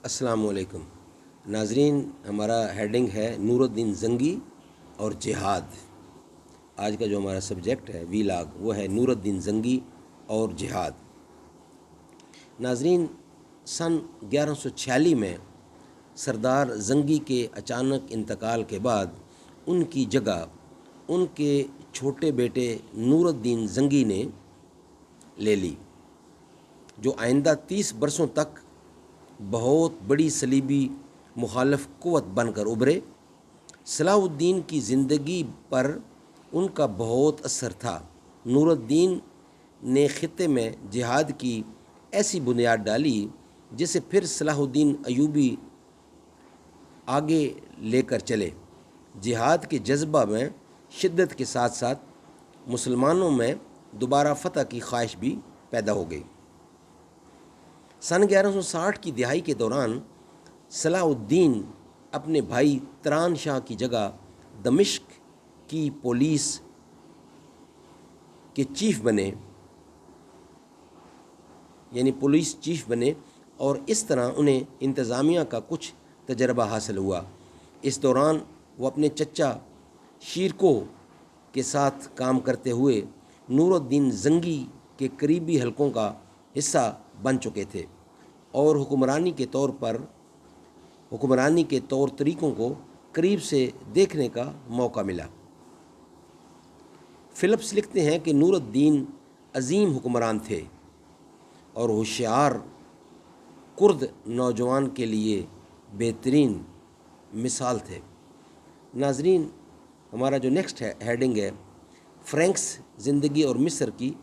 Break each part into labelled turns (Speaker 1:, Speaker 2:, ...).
Speaker 1: السلام علیکم ناظرین، ہمارا ہیڈنگ ہے نور الدین زنگی اور جہاد۔ آج کا جو ہمارا سبجیکٹ ہے ویلاگ وہ ہے نور الدین زنگی اور جہاد۔ ناظرین، سن 1146 میں سردار زنگی کے اچانک انتقال کے بعد ان کی جگہ ان کے چھوٹے بیٹے نور الدین زنگی نے لے لی، جو آئندہ 30 برسوں تک بہت بڑی صلیبی مخالف قوت بن کر ابھرے۔ صلاح الدین کی زندگی پر ان کا بہت اثر تھا۔ نور الدین نے خطے میں جہاد کی ایسی بنیاد ڈالی جسے پھر صلاح الدین ایوبی آگے لے کر چلے۔ جہاد کے جذبہ میں شدت کے ساتھ ساتھ مسلمانوں میں دوبارہ فتح کی خواہش بھی پیدا ہو گئی۔ سن 1160 کی دہائی کے دوران صلاح الدین اپنے بھائی تران شاہ کی جگہ دمشق کی پولیس کے چیف بنے اور اس طرح انہیں انتظامیہ کا کچھ تجربہ حاصل ہوا۔ اس دوران وہ اپنے چچا شیرکوہ کے ساتھ کام کرتے ہوئے نور الدین زنگی کے قریبی حلقوں کا حصہ بن چکے تھے اور حکمرانی کے طور طریقوں کو قریب سے دیکھنے کا موقع ملا۔ فلپس لکھتے ہیں کہ نور الدین عظیم حکمران تھے اور ہوشیار کرد نوجوان کے لیے بہترین مثال تھے۔ ناظرین، ہمارا جو نیکسٹ ہیڈنگ ہے فرینکس زندگی اور مصر کی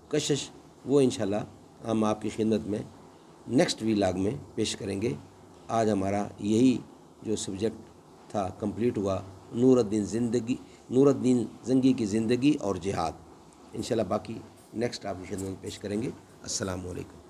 Speaker 1: کشش، وہ انشاءاللہ ہم آپ کی خدمت میں نیکسٹ ویلاگ میں پیش کریں گے۔ آج ہمارا یہی جو سبجیکٹ تھا کمپلیٹ ہوا، نور الدین زنگی کی زندگی اور جہاد۔ انشاءاللہ باقی نیکسٹ آپ کی خدمت میں پیش کریں گے۔ السلام علیکم۔